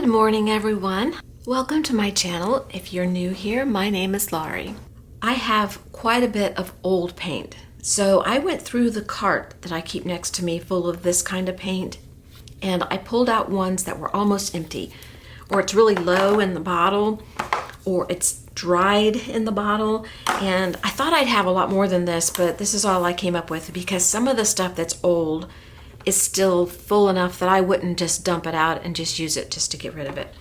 Good morning, everyone. Welcome to my channel. If you're new here, my name is Laurie. I have quite a bit of old paint, so I went through the cart that I keep next to me full of this kind of paint, and I pulled out ones that were almost empty, or it's really low in the bottle, or it's dried in the bottle. And I thought I'd have a lot more than this, but this is all I came up with because some of the stuff that's old is still full enough that I wouldn't just dump it out and just use it just to get rid of it.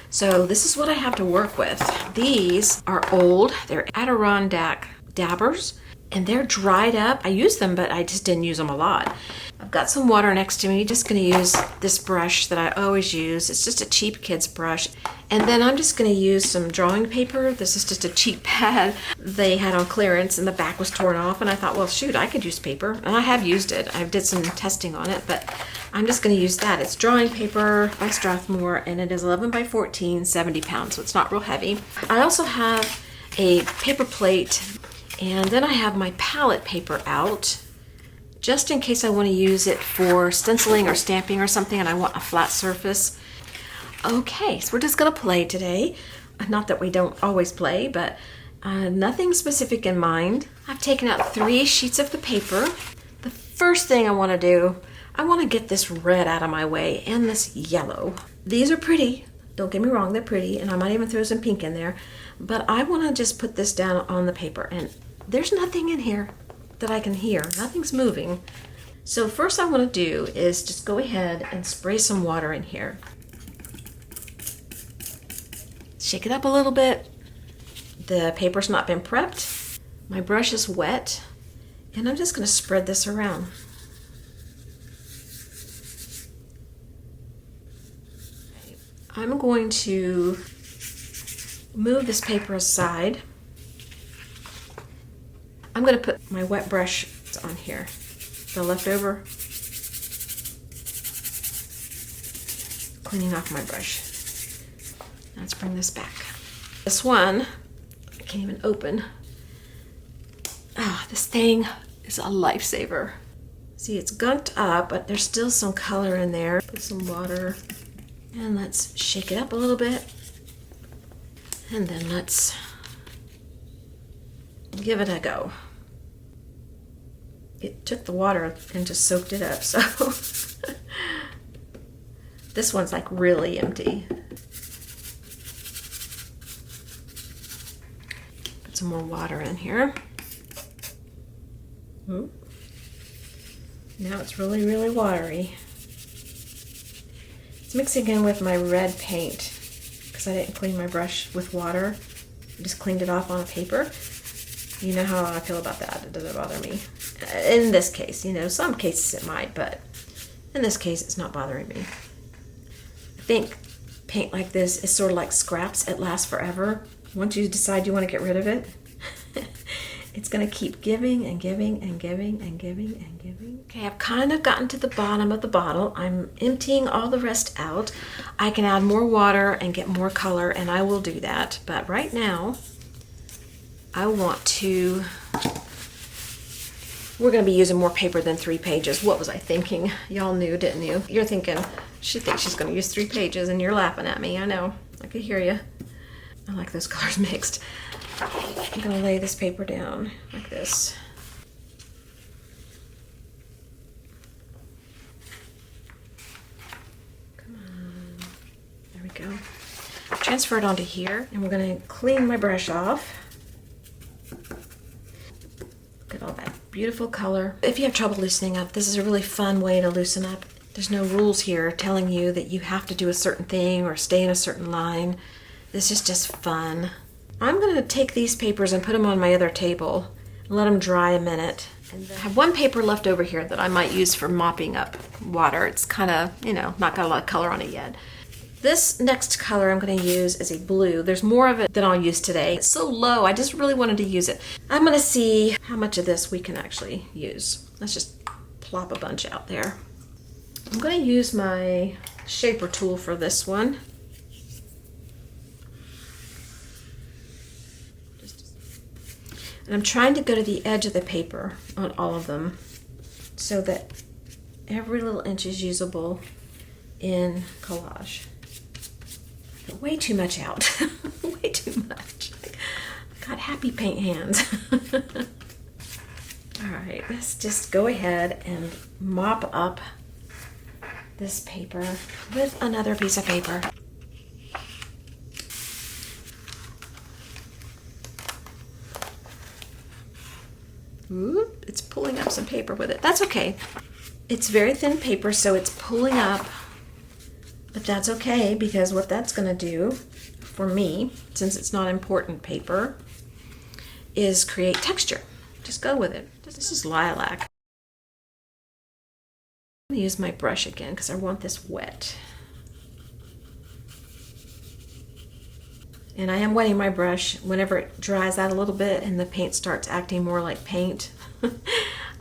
So this is what I have to work with. These are old. They're Adirondack dabbers, and they're dried up. I used them, but I just didn't use them a lot. I've got some water next to me. Just gonna use this brush that I always use. It's just a cheap kid's brush. And then I'm just gonna use some drawing paper. This is just a cheap pad they had on clearance, and the back was torn off, and I thought, well, shoot, I could use paper. And I have used it. I did some testing on it, but I'm just gonna use that. It's drawing paper by Strathmore, and it is 11 by 14, 70 pounds, so it's not real heavy. I also have a paper plate, and then I have my palette paper out, just in case I want to use it for stenciling or stamping or something and I want a flat surface. Okay, so we're just gonna play today. Not that we don't always play, but nothing specific in mind. I've taken out 3 sheets of the paper. The first thing I want to do, I want to get this red out of my way and this yellow. These are pretty, don't get me wrong, they're pretty, and I might even throw some pink in there, but I want to just put this down on the paper, and there's nothing in here that I can hear. Nothing's moving. So first I want to do is just go ahead and spray some water in here. Shake it up a little bit. The paper's not been prepped. My brush is wet, and I'm just going to spread this around. I'm going to move this paper aside. I'm going to put my wet brush on here, the leftover, cleaning off my brush. Now let's bring this back. This one, I can't even open. This thing is a lifesaver. See, it's gunked up, but there's still some color in there. Put some water, and let's shake it up a little bit. And then let's give it a go. It took the water and just soaked it up, so this one's like really empty. Put some more water in here. Ooh. Now it's really, really watery. It's mixing in with my red paint because I didn't clean my brush with water. I just cleaned it off on a paper. You know how I feel about that. It doesn't bother me. In this case, some cases it might, but in this case it's not bothering me. I think paint like this is sort of like scraps. It lasts forever. Once you decide you want to get rid of it, it's going to keep giving and giving and giving and giving and giving. Okay, I've kind of gotten to the bottom of the bottle. I'm emptying all the rest out. I can add more water and get more color, and I will do that. But right now, I want to, we're going to be using more paper than 3 pages. What was I thinking? Y'all knew, didn't you? You're thinking, she thinks she's going to use 3 pages, and you're laughing at me. I know. I can hear you. I like those colors mixed. I'm going to lay this paper down like this. Come on. There we go. Transfer it onto here, and we're going to clean my brush off. Look at all that beautiful color. If you have trouble loosening up, this is a really fun way to loosen up. There's no rules here telling you that you have to do a certain thing or stay in a certain line. This is just fun. I'm going to take these papers and put them on my other table and let them dry a minute. And I have one paper left over here that I might use for mopping up water. It's kind of, not got a lot of color on it yet. This next color I'm going to use is a blue. There's more of it than I'll use today. It's so low, I just really wanted to use it. I'm going to see how much of this we can actually use. Let's just plop a bunch out there. I'm going to use my shaper tool for this one. And I'm trying to go to the edge of the paper on all of them so that every little inch is usable in Collage. way too much out. Way too much. I got happy paint hands. All right, let's just go ahead and mop up this paper with another piece of paper. Oop, it's pulling up some paper with it. That's okay. It's very thin paper, so it's pulling up, but that's okay because what that's gonna do for me, since it's not important paper, is create texture. Just go with it. This is lilac. I'm gonna use my brush again because I want this wet. And I am wetting my brush whenever it dries out a little bit and the paint starts acting more like paint.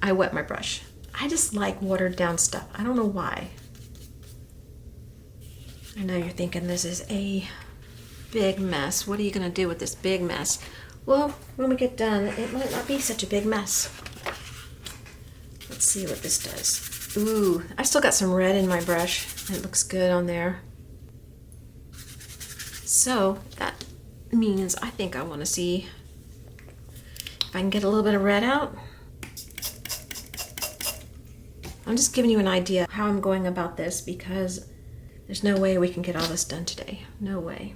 I wet my brush. I just like watered down stuff. I don't know why. I know you're thinking this is a big mess. What are you gonna do with this big mess? Well, when we get done, it might not be such a big mess. Let's see what this does. Ooh, I still got some red in my brush. It looks good on there. So that means I think I want to see if I can get a little bit of red out. I'm just giving you an idea how I'm going about this because there's no way we can get all this done today. No way.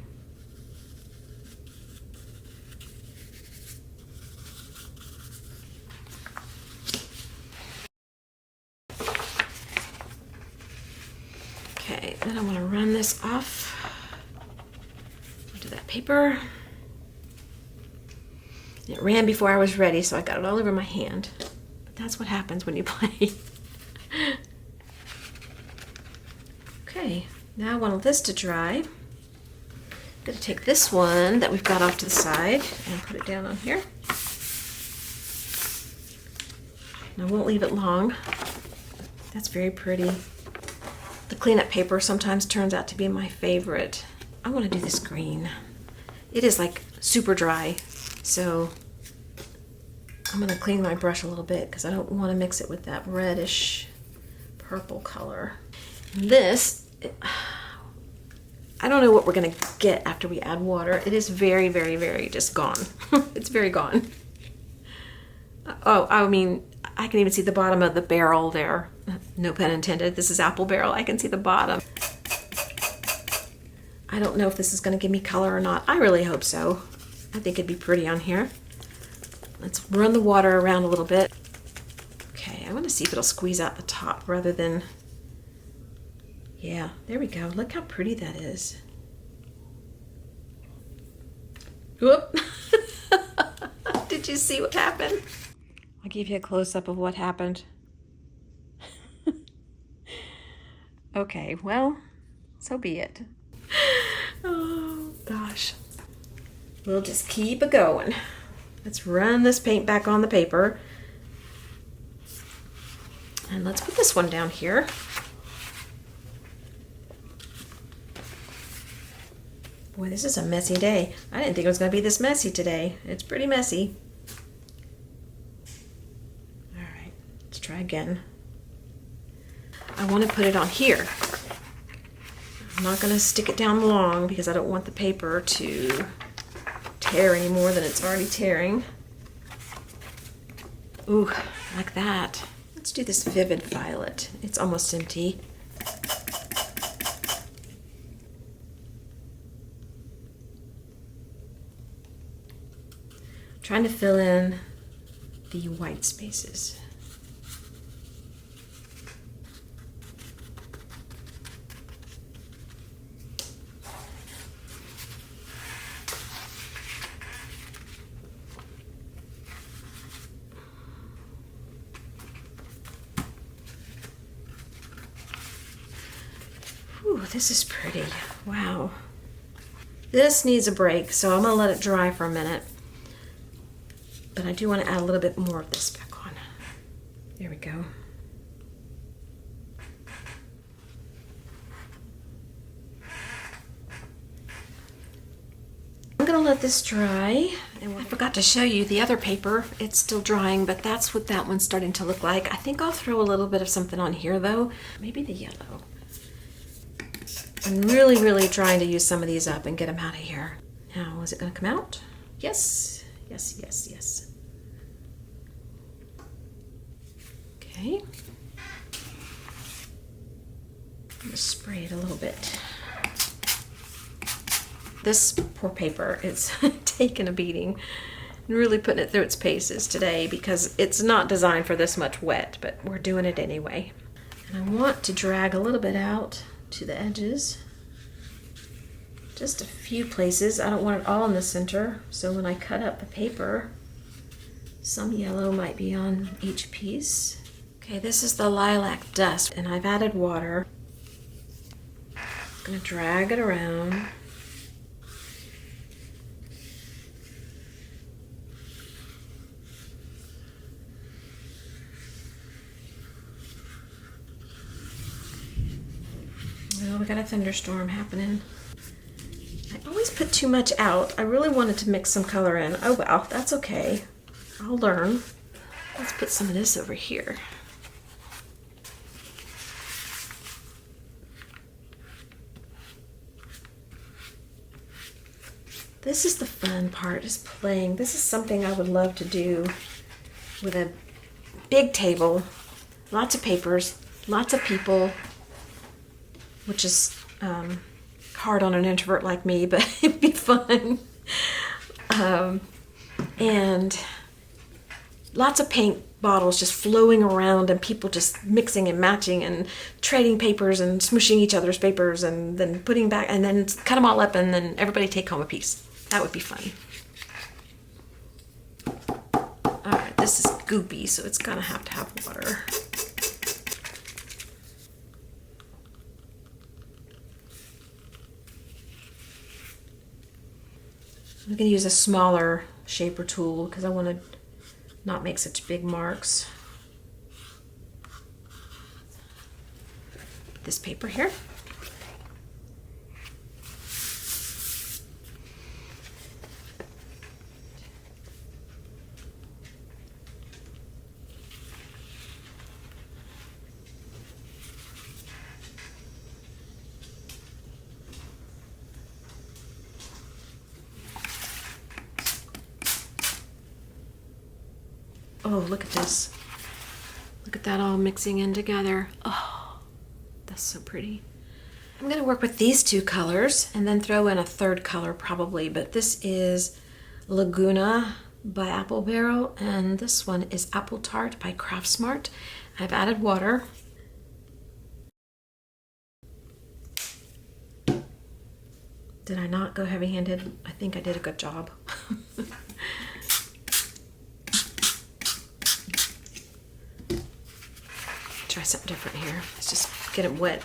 Okay, then I want to run this off onto that paper. It ran before I was ready, so I got it all over my hand. But that's what happens when you play. Okay, now I want this to dry. I'm going to take this one that we've got off to the side and put it down on here. And I won't leave it long. That's very pretty. The cleanup paper sometimes turns out to be my favorite. I want to do this green. It is like super dry, so I'm going to clean my brush a little bit because I don't want to mix it with that reddish purple color. This, I don't know what we're going to get after we add water. It is very, very, very just gone. It's very gone. Oh, I mean, I can even see the bottom of the barrel there. No pun intended. This is apple barrel. I can see the bottom. I don't know if this is going to give me color or not. I really hope so. I think it'd be pretty on here. Let's run the water around a little bit. Okay, I want to see if it'll squeeze out the top rather than... Yeah, there we go. Look how pretty that is. Whoop! Did you see what happened? I'll give you a close-up of what happened. Okay, well, so be it. Oh, gosh. We'll just keep it going. Let's run this paint back on the paper. And let's put this one down here. Boy, this is a messy day. I didn't think it was going to be this messy today. It's pretty messy. All right, let's try again. I want to put it on here. I'm not going to stick it down long because I don't want the paper to tear any more than it's already tearing. Ooh, like that. Let's do this vivid violet. It's almost empty. I'm trying to fill in the white spaces. Ooh, this is pretty. Wow. This needs a break, so I'm going to let it dry for a minute. But I do want to add a little bit more of this back on. There we go. I'm going to let this dry. And I forgot to show you the other paper. It's still drying, but that's what that one's starting to look like. I think I'll throw a little bit of something on here, though. Maybe the yellow. I'm really, really trying to use some of these up and get them out of here. Now, is it going to come out? Yes, yes, yes, yes. Okay. I'm gonna spray it a little bit. This poor paper is taking a beating and really putting it through its paces today because it's not designed for this much wet, but we're doing it anyway. And I want to drag a little bit out to the edges. Just a few places. I don't want it all in the center, so when I cut up the paper, some yellow might be on each piece. Okay, this is the lilac dust, and I've added water. I'm gonna drag it around. Well, we got a thunderstorm happening. I always put too much out. I really wanted to mix some color in. Oh well, that's okay. I'll learn. Let's put some of this over here. This is the fun part, is playing. This is something I would love to do with a big table, lots of papers, lots of people, which is hard on an introvert like me, but it'd be fun. And lots of paint bottles just flowing around and people just mixing and matching and trading papers and smooshing each other's papers and then putting back and then cut them all up and then everybody take home a piece. That would be fun. All right, this is goopy, so it's gonna have to have water. I'm gonna use a smaller shaper tool because I want to not make such big marks. This paper here. Oh, look at this. Look at that all mixing in together. Oh, that's so pretty. I'm going to work with these two colors and then throw in a third color probably, but this is Laguna by Apple Barrel and this one is Apple Tart by Craft Smart. I've added water. Did I not go heavy-handed? I think I did a good job. Try something different here. Let's just get it wet.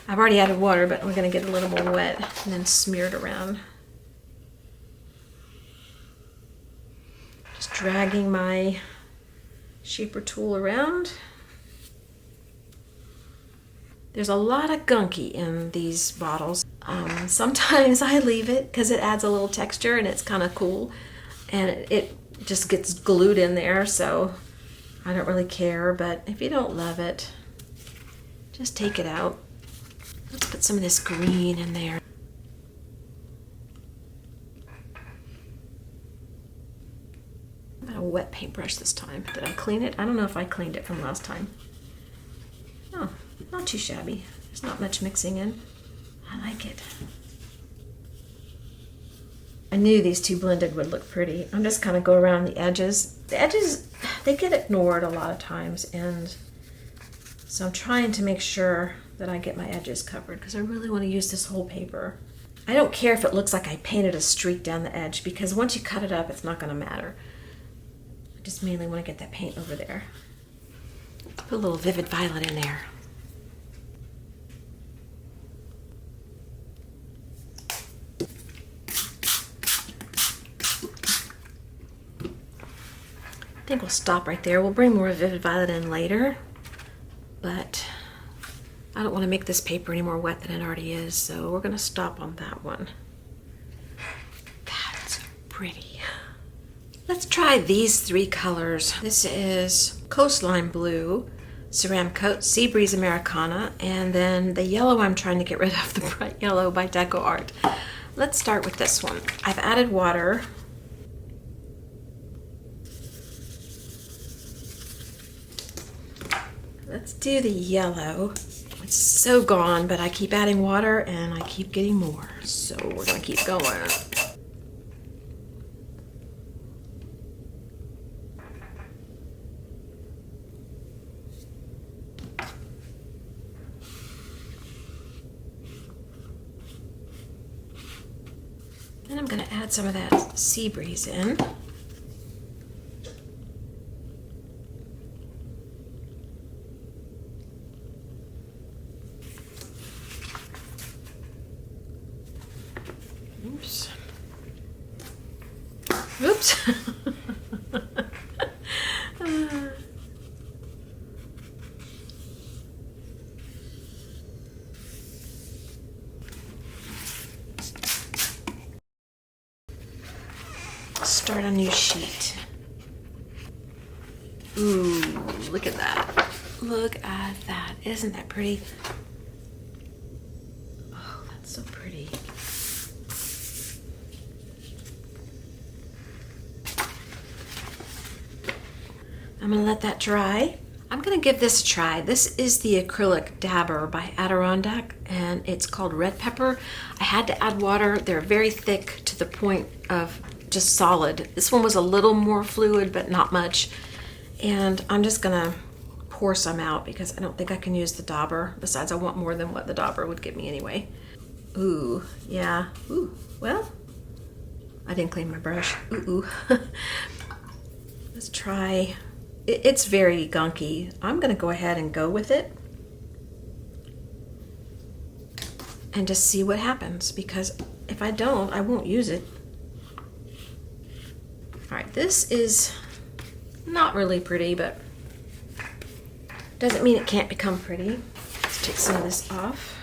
I've already added water, but we're going to get a little more wet and then smear it around. Just dragging my shaper tool around. There's a lot of gunky in these bottles. Sometimes I leave it because it adds a little texture and it's kind of cool. And it just gets glued in there, so I don't really care, but if you don't love it, just take it out. Let's put some of this green in there. I got a wet paintbrush this time. Did I clean it? I don't know if I cleaned it from last time. Oh, not too shabby. There's not much mixing in. I like it. I knew these two blended would look pretty. I'm just kind of go around the edges. The edges, they get ignored a lot of times, and so I'm trying to make sure that I get my edges covered because I really want to use this whole paper. I don't care if it looks like I painted a streak down the edge because once you cut it up, it's not going to matter. I just mainly want to get that paint over there. Put a little vivid violet in there. I think we'll stop right there. We'll bring more vivid violet in later, but I don't want to make this paper any more wet than it already is, so we're going to stop on that one. That's pretty. Let's try these three colors. This is Coastline Blue, ceramic coat, Sea Breeze Americana, and then the yellow I'm trying to get rid of, the bright yellow by Deco Art. Let's start with this one. I've added water. Let's do the yellow. It's so gone, but I keep adding water and I keep getting more. So we're gonna keep going. And I'm gonna add some of that Sea Breeze in. Oops. Oops. Start a new sheet. Ooh, look at that. Look at that. Isn't that pretty? Oh, that's so pretty. I'm gonna let that dry. I'm gonna give this a try. This is the acrylic dabber by Adirondack, and it's called Red Pepper. I had to add water. They're very thick to the point of just solid. This one was a little more fluid, but not much. And I'm just gonna pour some out because I don't think I can use the dauber. Besides, I want more than what the dauber would give me anyway. Ooh, yeah. Ooh, well, I didn't clean my brush. Ooh. Let's try. It's very gunky. I'm gonna go ahead and go with it and just see what happens, because if I don't, I won't use it. All right, this is not really pretty, but doesn't mean it can't become pretty. Let's take some of this off.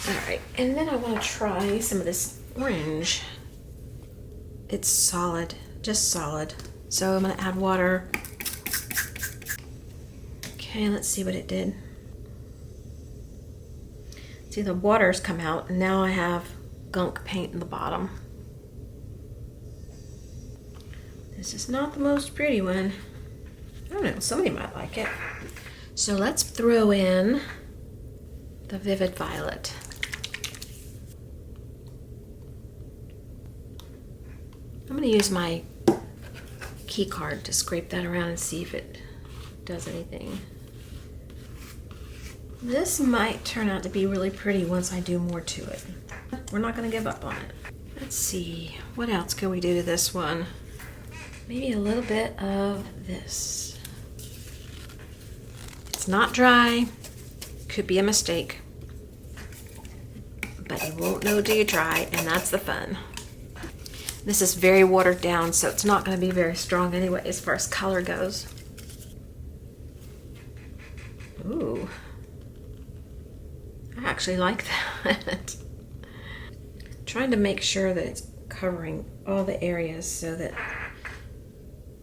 All right, and then I want to try some of this orange. It's solid, just solid. So I'm gonna add water. Okay, let's see what it did. See, the water's come out, and now I have gunk paint in the bottom. This is not the most pretty one. I don't know, somebody might like it. So let's throw in the Vivid Violet. I'm gonna use my key card to scrape that around and see if it does anything. This might turn out to be really pretty once I do more to it. We're not gonna give up on it. Let's see, what else can we do to this one? Maybe a little bit of this. It's not dry, could be a mistake, but you won't know till you try, and that's the fun. This is very watered down, so it's not going to be very strong anyway as far as color goes. Ooh, I actually like that. Trying to make sure that it's covering all the areas so that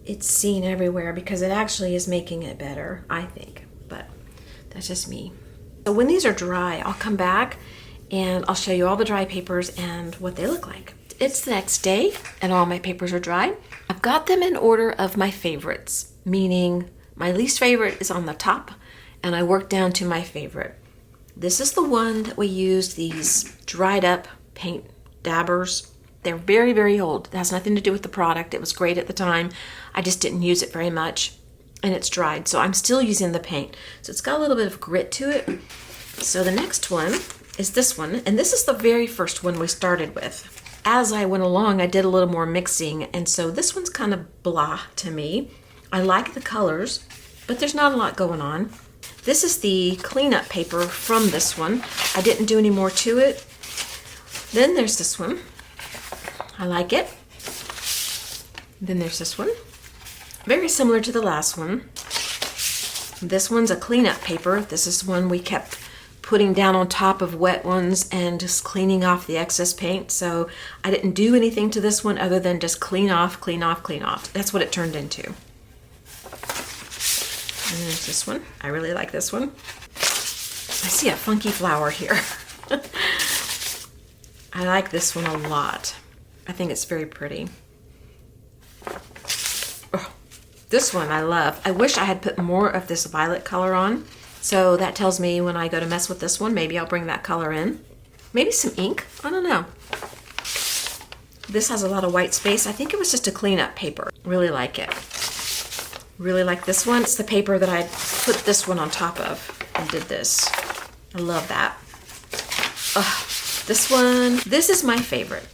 it's seen everywhere, because it actually is making it better, I think, but that's just me. So when these are dry, I'll come back and I'll show you all the dry papers and what they look like. It's the next day and all my papers are dry. I've got them in order of my favorites, meaning my least favorite is on the top and I work down to my favorite. This is the one that we used, these dried up paint dabbers. They're very, very old. It has nothing to do with the product. It was great at the time. I just didn't use it very much and it's dried. So I'm still using the paint. So it's got a little bit of grit to it. So the next one is this one. And this is the very first one we started with. As I went along, I did a little more mixing, and so this one's kind of blah to me. I like the colors, but there's not a lot going on. This is the cleanup paper from this one. I didn't do any more to it. Then there's this one. I like it. Then there's this one. Very similar to the last one. This one's a cleanup paper. This is one we kept putting down on top of wet ones and just cleaning off the excess paint. So I didn't do anything to this one other than just clean off, clean off, clean off. That's what it turned into. And there's this one. I really like this one. I see a funky flower here. I like this one a lot. I think it's very pretty. Oh, this one I love. I wish I had put more of this violet color on. So that tells me when I go to mess with this one, maybe I'll bring that color in. Maybe some ink, I don't know. This has a lot of white space. I think it was just a cleanup paper. Really like it. Really like this one. It's the paper that I put this one on top of and did this. I love that. This one, this is my favorite.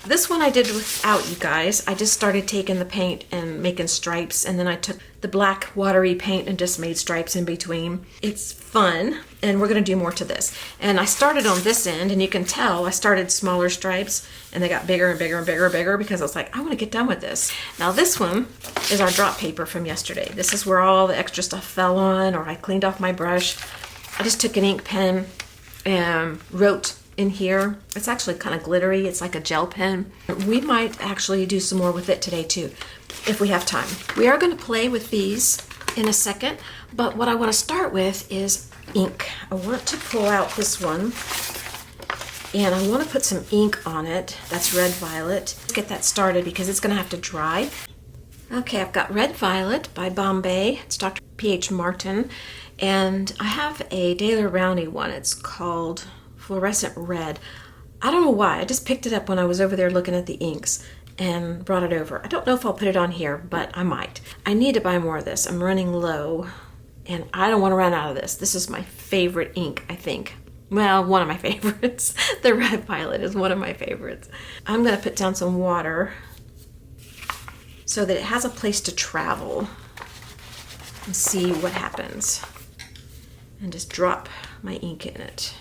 This one I did without you guys. I just started taking the paint and making stripes, and then I took the black watery paint and just made stripes in between. It's fun, and we're gonna do more to this. And I started on this end, and you can tell I started smaller stripes, and they got bigger and bigger and bigger and bigger because I was like, I wanna get done with this. Now this one is our drop paper from yesterday. This is where all the extra stuff fell on, or I cleaned off my brush. I just took an ink pen and wrote in here. It's actually kind of glittery. It's like a gel pen. We might actually do some more with it today too, if we have time. We are going to play with these in a second, but what I want to start with is ink. I want to pull out this one, and I want to put some ink on it. That's red violet. Let's get that started because it's going to have to dry. Okay, I've got Red Violet by Bombay. It's Dr. P.H. Martin, and I have a Daler Rowney one. It's called Fluorescent Red. I don't know why. I just picked it up when I was over there looking at the inks and brought it over. I don't know if I'll put it on here, but I might. I need to buy more of this. I'm running low, and I don't want to run out of this. This is my favorite ink, I think. Well, one of my favorites. The Red Violet is one of my favorites. I'm going to put down some water so that it has a place to travel and see what happens. And just drop my ink in it.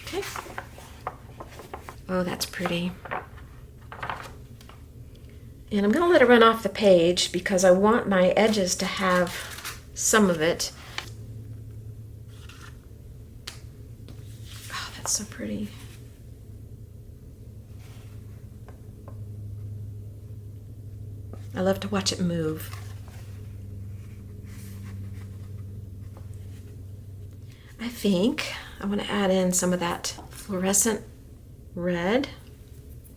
Okay. Oh, that's pretty. And I'm going to let it run off the page because I want my edges to have some of it. Oh, that's so pretty. I love to watch it move. I think I want to add in some of that fluorescent red.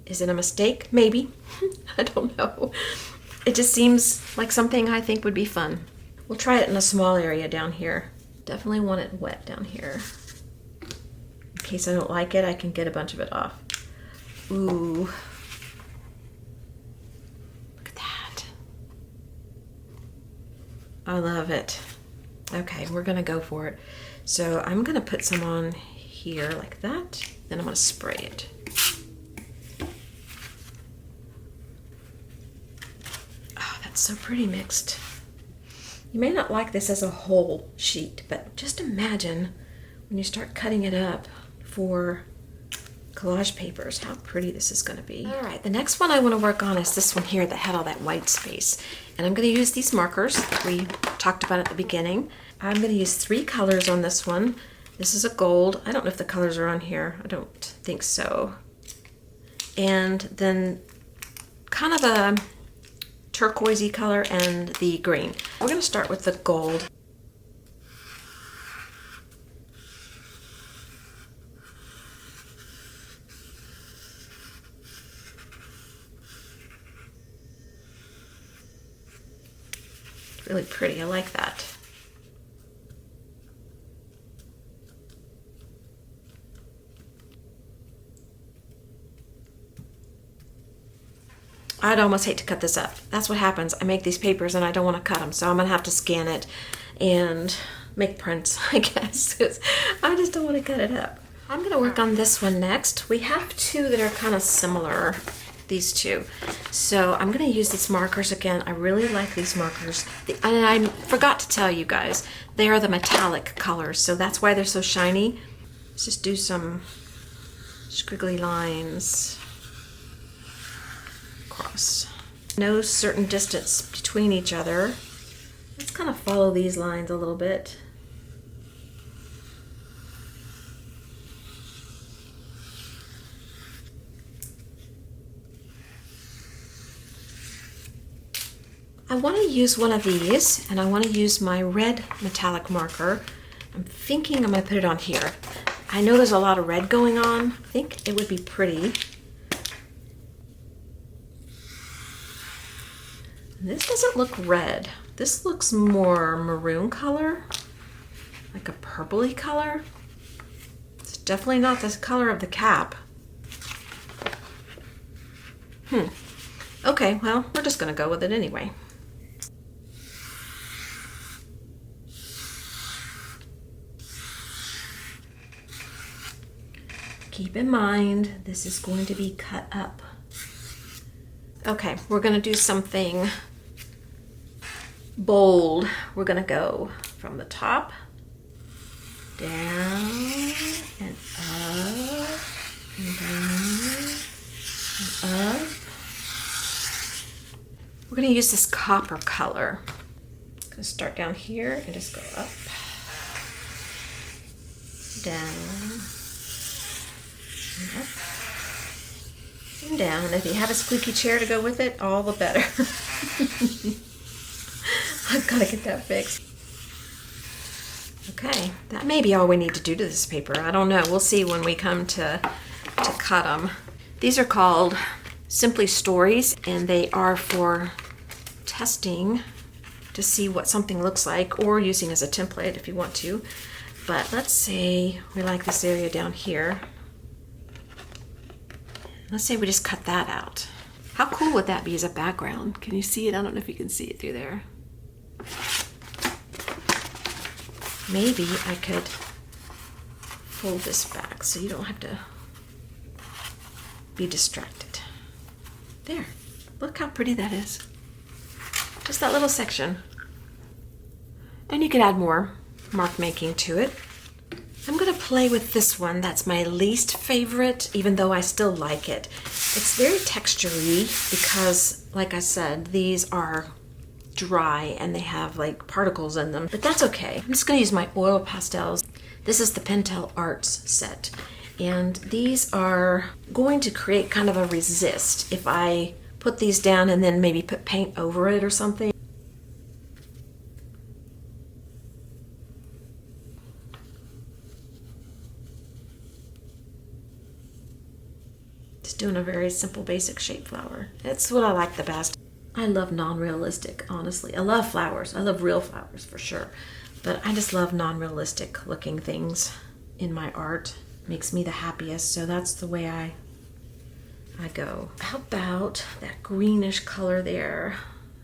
Is it a mistake? Maybe. I don't know. It just seems like something I think would be fun. We'll try it in a small area down here. Definitely want it wet down here. In case I don't like it, I can get a bunch of it off. Ooh. Look at that. I love it. Okay, we're gonna go for it. So I'm gonna put some on here like that. Then I'm gonna spray it. Oh, that's so pretty mixed. You may not like this as a whole sheet, but just imagine when you start cutting it up for collage papers, how pretty this is gonna be. All right, the next one I wanna work on is this one here that had all that white space. And I'm gonna use these markers that we talked about at the beginning. I'm gonna use 3 colors on this one. This is a gold. I don't know if the colors are on here. I don't think so. And then kind of a turquoisey color and the green. We're gonna start with the gold. Really pretty, I like that. I'd almost hate to cut this up. That's what happens. I make these papers and I don't want to cut them, so I'm gonna have to scan it and make prints, I guess. I just don't want to cut it up. I'm gonna work on this one next. We have 2 that are kind of similar, these 2. So I'm gonna use these markers again. I really like these markers. And I forgot to tell you guys, they are the metallic colors, so that's why they're so shiny. Let's just do some squiggly lines across. No certain distance between each other. Let's kind of follow these lines a little bit. I want to use one of these, and I want to use my red metallic marker. I'm thinking I'm going to put it on here. I know there's a lot of red going on. I think it would be pretty. This doesn't look red. This looks more maroon color, like a purpley color. It's definitely not the color of the cap. Okay, well, we're just gonna go with it anyway. Keep in mind, this is going to be cut up. Okay, we're gonna do something bold. We're gonna go from the top, down, and up, and down, and up. We're gonna use this copper color. I'm gonna start down here and just go up, down, and up, and down. And if you have a squeaky chair to go with it, all the better. I've gotta get that fixed. Okay, that may be all we need to do to this paper. I don't know, we'll see when we come to cut them. These are called Simply Stories, and they are for testing to see what something looks like, or using as a template if you want to. But let's say we like this area down here. Let's say we just cut that out. How cool would that be as a background? Can you see it? I don't know if you can see it through there. Maybe I could fold this back so you don't have to be distracted. There, look how pretty that is. Just that little section. And you could add more mark making to it. I'm gonna play with this one. That's my least favorite, even though I still like it. It's very textury because, like I said, these are dry and they have like particles in them, but that's okay. I'm just gonna use my oil pastels. This is the Pentel Arts set, and these are going to create kind of a resist if I put these down and then maybe put paint over it or something. Just doing a very simple basic shape flower. It's what I like the best. I love non-realistic, honestly. I love flowers. I love real flowers for sure. But I just love non-realistic looking things in my art. Makes me the happiest, so that's the way I go. How about that greenish color there?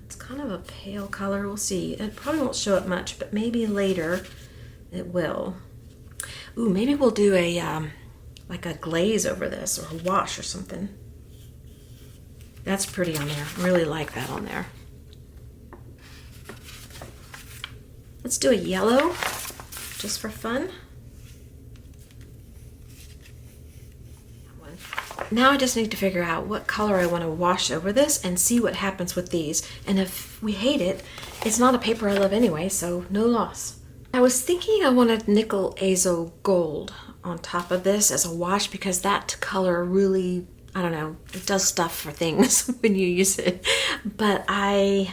It's kind of a pale color. We'll see. It probably won't show up much, but maybe later it will. Ooh, maybe we'll do a like a glaze over this, or a wash or something. That's pretty on there. Really like that on there. Let's do a yellow, just for fun. Now I just need to figure out what color I want to wash over this and see what happens with these. And if we hate it, it's not a paper I love anyway, so no loss. I was thinking I wanted nickel azo gold on top of this as a wash, because that color really, I don't know, it does stuff for things when you use it. But I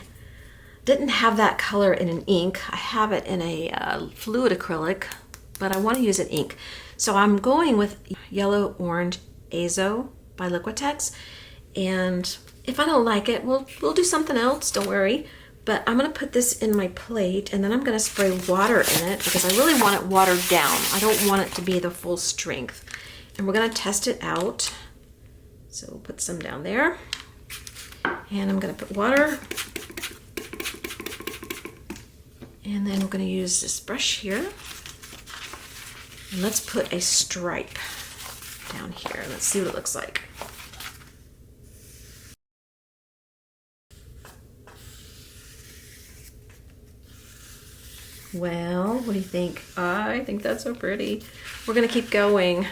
didn't have that color in an ink. I have it in a fluid acrylic, but I want to use an ink. So I'm going with yellow orange azo by Liquitex, and if I don't like it, we'll do something else, don't worry. But I'm gonna put this in my plate, and then I'm gonna spray water in it because I really want it watered down. I don't want it to be the full strength. And we're gonna test it out. So we'll put some down there, and I'm gonna put water, and then we're gonna use this brush here, and let's put a stripe down here. Let's see what it looks like. Well, what do you think? I think that's so pretty. We're gonna keep going.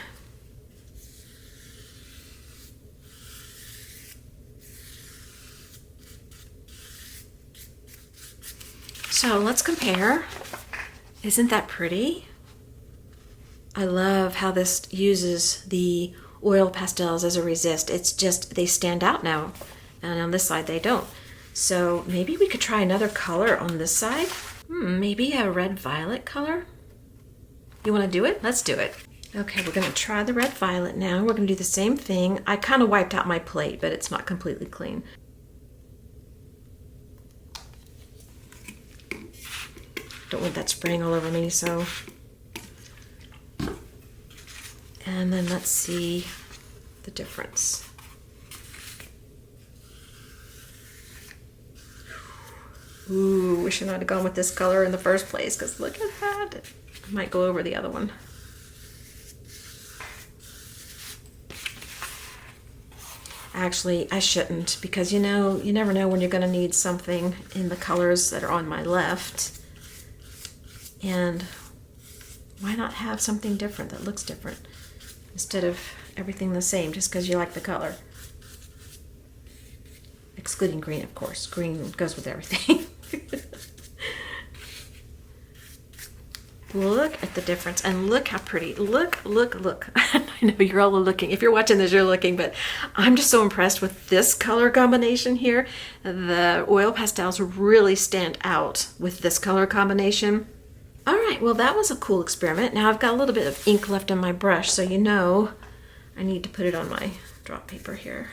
So let's compare. Isn't that pretty? I love how this uses the oil pastels as a resist. It's just, they stand out now. And on this side they don't. So maybe we could try another color on this side. Maybe a red-violet color. You want to do it? Let's do it. Okay, we're going to try the red-violet now. We're going to do the same thing. I kind of wiped out my plate, but it's not completely clean. Don't want that spraying all over me, so. And then let's see the difference. Ooh, wishing I'd have gone with this color in the first place, because look at that. I might go over the other one. Actually, I shouldn't, because you know, you never know when you're going to need something in the colors that are on my left. And why not have something different that looks different instead of everything the same just because you like the color? Excluding green, of course. Green goes with everything. Look at the difference, and look how pretty. Look. I know you're all looking. If you're watching this, you're looking, but I'm just so impressed with this color combination here. The oil pastels really stand out with this color combination. All right, well, that was a cool experiment. Now I've got a little bit of ink left on my brush, so you know I need to put it on my drop paper here.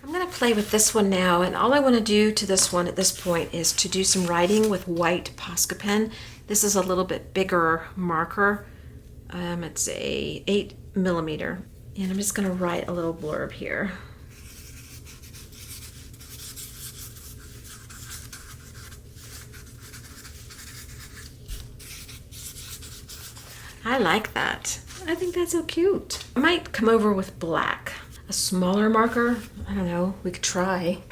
I'm going to play with this one now, and all I want to do to this one at this point is to do some writing with white Posca pen. This is a little bit bigger marker. It's a 8mm, and I'm just going to write a little blurb here. I like that. I think that's so cute. I might come over with black. A smaller marker? I don't know. We could try.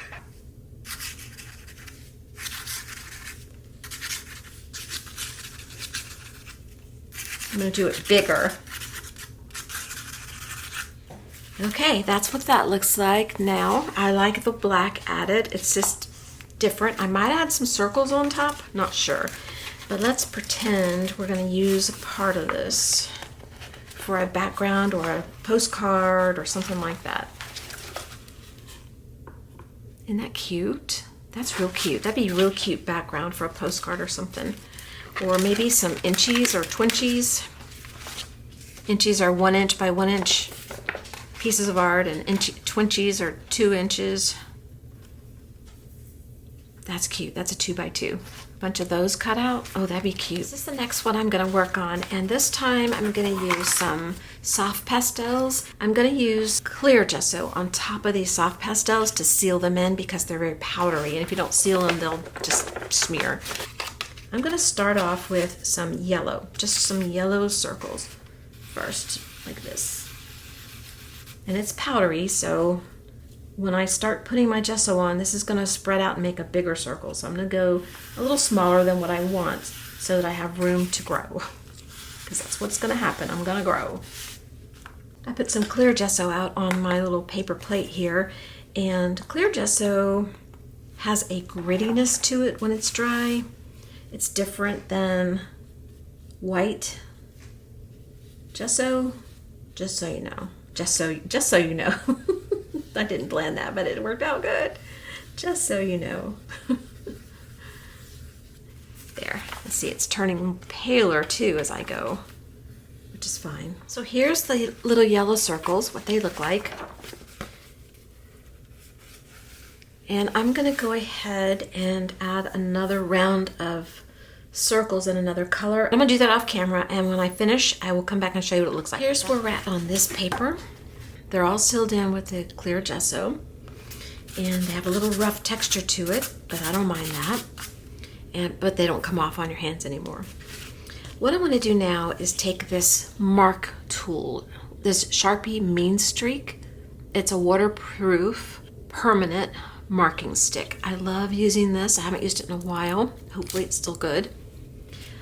I'm going to do it bigger. Okay, that's what that looks like now. I like the black added. It's just different. I might add some circles on top. Not sure. But let's pretend we're going to use a part of this for a background or a postcard or something like that. Isn't that cute? That's real cute. That'd be a real cute background for a postcard or something. Or maybe some inchies or twinchies. Inchies are 1 inch by 1 inch pieces of art, and twinchies are 2 inches. That's cute. That's a 2 by 2. Bunch of those cut out. Oh, that'd be cute. This is the next one I'm going to work on, and this time I'm going to use some soft pastels. I'm going to use clear gesso on top of these soft pastels to seal them in because they're very powdery, and if you don't seal them, they'll just smear. I'm going to start off with some yellow, just some yellow circles first, like this. And it's powdery, so when I start putting my gesso on, this is going to spread out and make a bigger circle. So I'm going to go a little smaller than what I want so that I have room to grow. Because that's what's going to happen. I'm going to grow. I put some clear gesso out on my little paper plate here. And clear gesso has a grittiness to it when it's dry. It's different than white gesso, just so you know. Just so you know. I didn't blend that, but it worked out good. Just so you know. There. Let's see, it's turning paler too as I go, which is fine. So here's the little yellow circles, what they look like. And I'm going to go ahead and add another round of circles in another color. I'm going to do that off camera, and when I finish, I will come back and show you what it looks like. Here's where we're at on this paper. They're all sealed in with the clear gesso, and they have a little rough texture to it, but I don't mind that. But they don't come off on your hands anymore. What I want to do now is take this mark tool, this Sharpie Mean Streak. It's a waterproof, permanent marking stick. I love using this. I haven't used it in a while. Hopefully it's still good.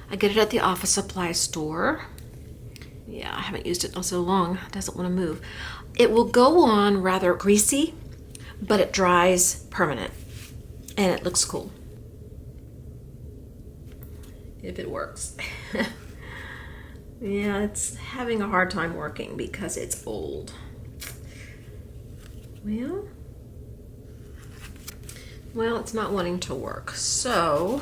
I get it at the office supply store. Yeah, I haven't used it in so long. It doesn't want to move. It will go on rather greasy, but it dries permanent, and it looks cool. If it works. Yeah, it's having a hard time working because it's old. Well, Well, it's not wanting to work, so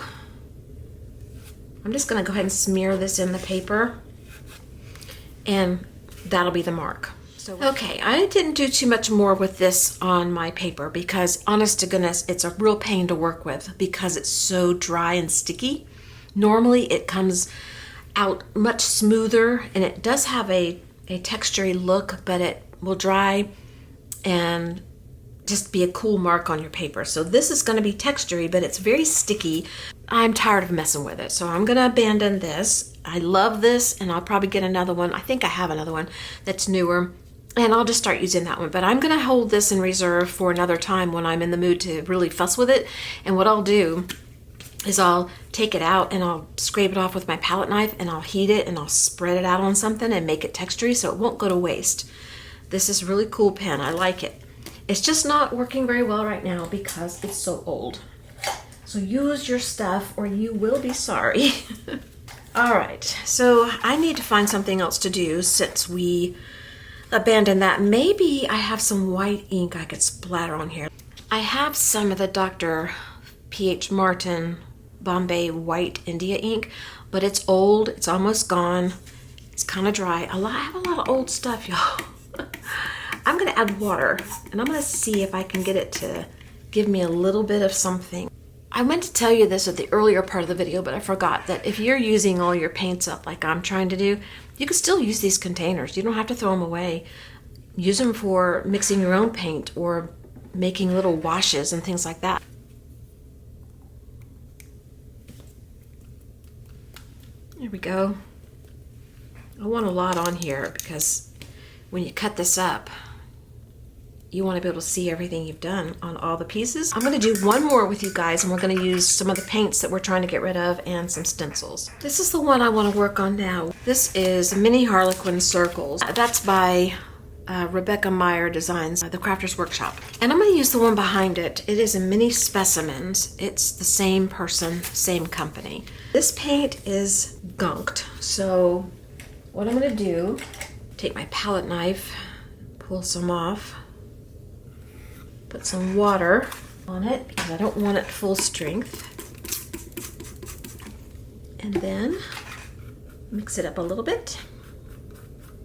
I'm just going to go ahead and smear this in the paper, and that'll be the mark. So, okay, I didn't do too much more with this on my paper because, honest to goodness, it's a real pain to work with because it's so dry and sticky. Normally it comes out much smoother, and it does have a textury look, but it will dry and just be a cool mark on your paper. So this is going to be textury, but it's very sticky. I'm tired of messing with it, so I'm going to abandon this. I love this, and I'll probably get another one. I think I have another one that's newer, and I'll just start using that one. But I'm going to hold this in reserve for another time when I'm in the mood to really fuss with it. And what I'll do is I'll take it out and I'll scrape it off with my palette knife, and I'll heat it and I'll spread it out on something and make it textury so it won't go to waste. This is a really cool pen. I like it. It's just not working very well right now because it's so old. So use your stuff or you will be sorry. All right, so I need to find something else to do since we abandoned that. Maybe I have some white ink I could splatter on here. I have some of the Dr. P.H. Martin Bombay White India ink, but it's old, it's almost gone, it's kind of dry. I have a lot of old stuff, y'all. I'm going to add water, and I'm going to see if I can get it to give me a little bit of something. I meant to tell you this at the earlier part of the video, but I forgot that if you're using all your paints up like I'm trying to do, you can still use these containers. You don't have to throw them away. Use them for mixing your own paint or making little washes and things like that. There we go. I want a lot on here because when you cut this up, you want to be able to see everything you've done on all the pieces. I'm going to do one more with you guys, and we're going to use some of the paints that we're trying to get rid of and some stencils. This is the one I want to work on now. This is Mini Harlequin Circles. That's by Rebecca Meyer Designs, The Crafter's Workshop. And I'm going to use the one behind it. It is a Mini Specimens. It's the same person, same company. This paint is gunked, so what I'm going to do, take my palette knife, pull some off, put some water on it because I don't want it full strength, and then mix it up a little bit.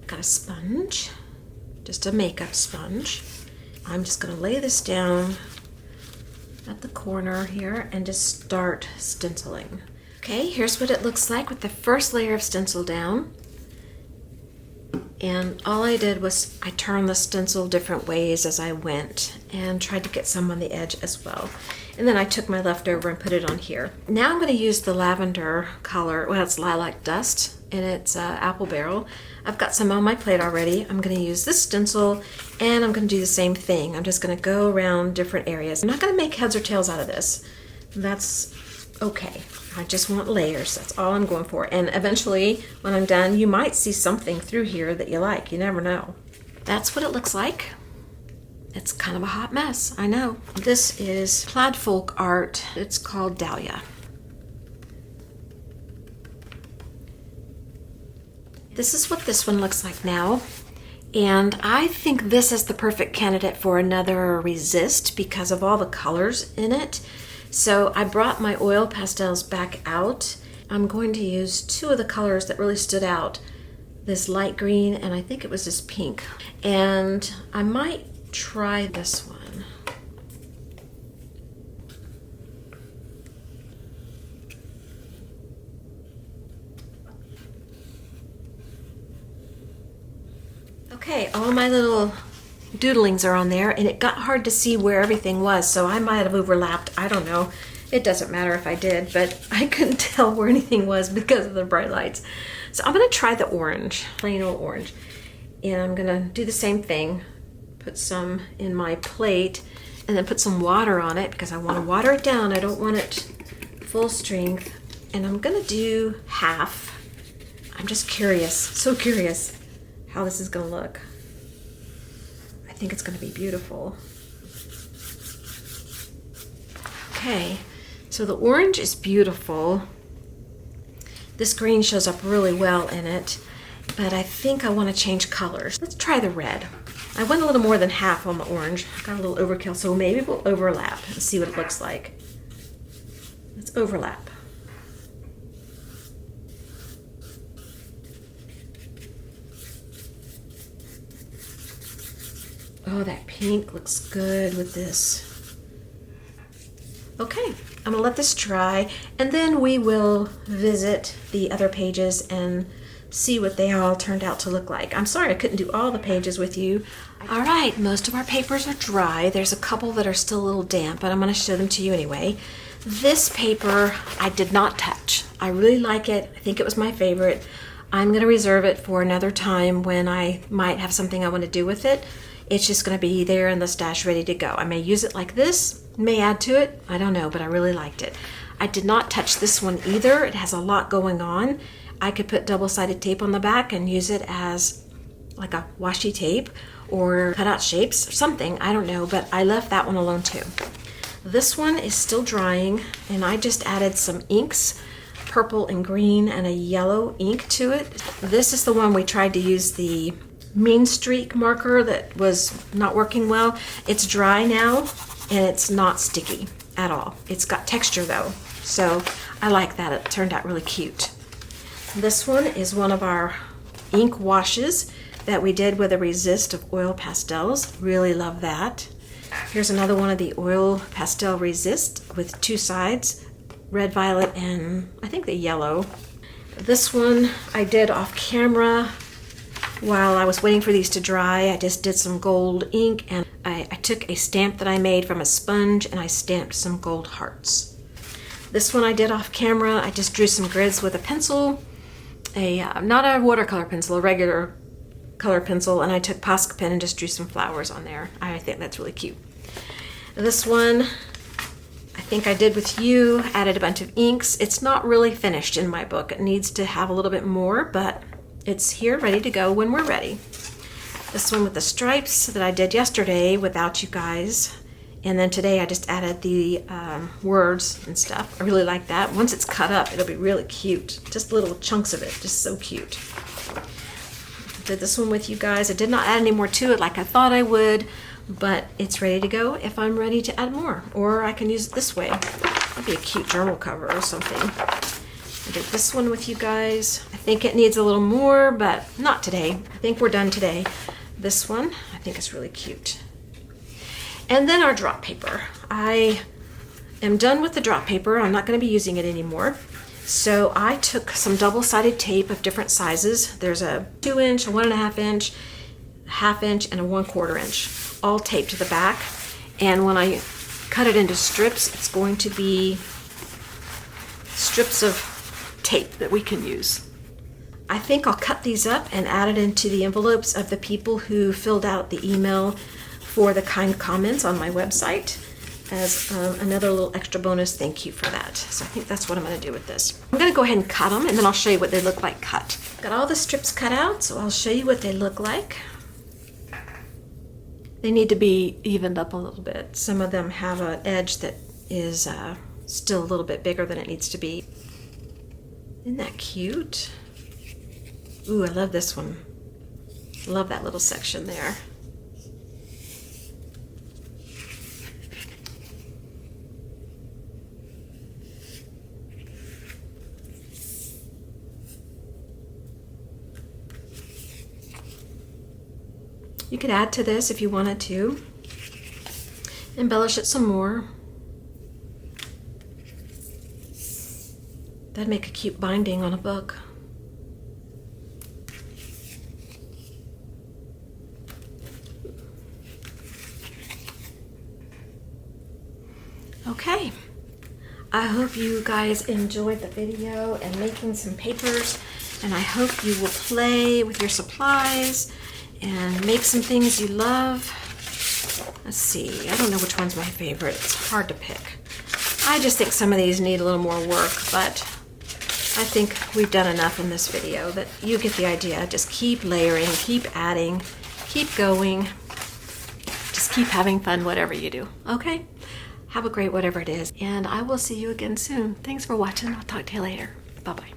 Got a sponge, just a makeup sponge. I'm just going to lay this down at the corner here and just start stenciling. Okay, here's what it looks like with the first layer of stencil down. And all I did was I turned the stencil different ways as I went and tried to get some on the edge as well. And then I took my leftover and put it on here. Now I'm going to use the lavender color. Well, it's Lilac Dust, and it's Apple Barrel. I've got some on my plate already. I'm going to use this stencil, and I'm going to do the same thing. I'm just going to go around different areas. I'm not going to make heads or tails out of this. That's okay. I just want layers. That's all I'm going for. And eventually, when I'm done, you might see something through here that you like. You never know. That's what it looks like. It's kind of a hot mess, I know. This is Plaid Folk Art. It's called Dahlia. This is what this one looks like now. And I think this is the perfect candidate for another Resist because of all the colors in it. So I brought my oil pastels back out. I'm going to use two of the colors that really stood out. This light green, and I think it was this pink. And I might try this one. Okay, all my little doodlings are on there, and it got hard to see where everything was, so I might have overlapped. I don't know. It doesn't matter if I did, but I couldn't tell where anything was because of the bright lights. So I'm going to try the orange, plain old orange, and I'm going to do the same thing. Put some in my plate, and then put some water on it because I want to water it down. I don't want it full strength, and I'm going to do half. I'm just curious, so curious how this is going to look. I think it's going to be beautiful. Okay, so the orange is beautiful. This green shows up really well in it. but I think I want to change colors. Let's try the red. I went a little more than half on the orange. Got a little overkill, so maybe we'll overlap and see what it looks like. Let's overlap. Oh, that pink looks good with this. Okay, I'm gonna let this dry, and then we will visit the other pages and see what they all turned out to look like. I'm sorry I couldn't do all the pages with you. All right, most of our papers are dry. There's a couple that are still a little damp, but I'm gonna show them to you anyway. This paper I did not touch. I really like it. I think it was my favorite. I'm gonna reserve it for another time when I might have something I want to do with it. It's just gonna be there in the stash ready to go. I may use it like this, may add to it, I don't know, but I really liked it. I did not touch this one either. It has a lot going on. I could put double-sided tape on the back and use it as like a washi tape or cut out shapes or something, I don't know, but I left that one alone too. This one is still drying, and I just added some inks, purple and green and a yellow ink to it. This is the one we tried to use the Mean Streak marker that was not working well. It's dry now and it's not sticky at all. It's got texture though, so I like that. It turned out really cute. This one is one of our ink washes that we did with a resist of oil pastels. Really love that. Here's another one of the oil pastel resist with two sides, red, violet, and I think the yellow. This one I did off camera while I was waiting for these to dry. I just did some gold ink, and I took a stamp that I made from a sponge and I stamped some gold hearts. This one I did off camera. I just drew some grids with a pencil, not a watercolor pencil, a regular color pencil, and I took Posca pen and just drew some flowers on there. I think that's really cute. This one I think I did with you, added a bunch of inks. It's not really finished in my book. It needs to have a little bit more, but it's here ready to go when we're ready. This one with the stripes that I did yesterday without you guys, and then today I just added the words and stuff. I really like that. Once it's cut up, it'll be really cute. Just little chunks of it, just so cute. Did this one with you guys. I did not add any more to it like I thought I would, but it's ready to go if I'm ready to add more, or I can use it this way. That'd be a cute journal cover or something. I did this one with you guys. I think it needs a little more, but not today. I think we're done today. This one, I think is really cute. And then our drop paper. I am done with the drop paper. I'm not going to be using it anymore. So I took some double-sided tape of different sizes. There's a 2-inch, a 1.5 inch, a 1/2 inch, and a 1/4 inch, all taped to the back. And when I cut it into strips, it's going to be strips of tape that we can use. I think I'll cut these up and add it into the envelopes of the people who filled out the email for the kind comments on my website as another little extra bonus thank you for that. So I think that's what I'm going to do with this. I'm going to go ahead and cut them, and then I'll show you what they look like cut. Got all the strips cut out, so I'll show you what they look like. They need to be evened up a little bit. Some of them have an edge that is still a little bit bigger than it needs to be. Isn't that cute? Ooh, I love this one. Love that little section there. You could add to this if you wanted to. Embellish it some more. That'd make a cute binding on a book. Okay, I hope you guys enjoyed the video and making some papers, and I hope you will play with your supplies and make some things you love. Let's see, I don't know which one's my favorite. It's hard to pick. I just think some of these need a little more work, but I think we've done enough in this video that you get the idea. Just keep layering, keep adding, keep going. Just keep having fun whatever you do, okay? Have a great whatever it is, and I will see you again soon. Thanks for watching. I'll talk to you later. Bye-bye.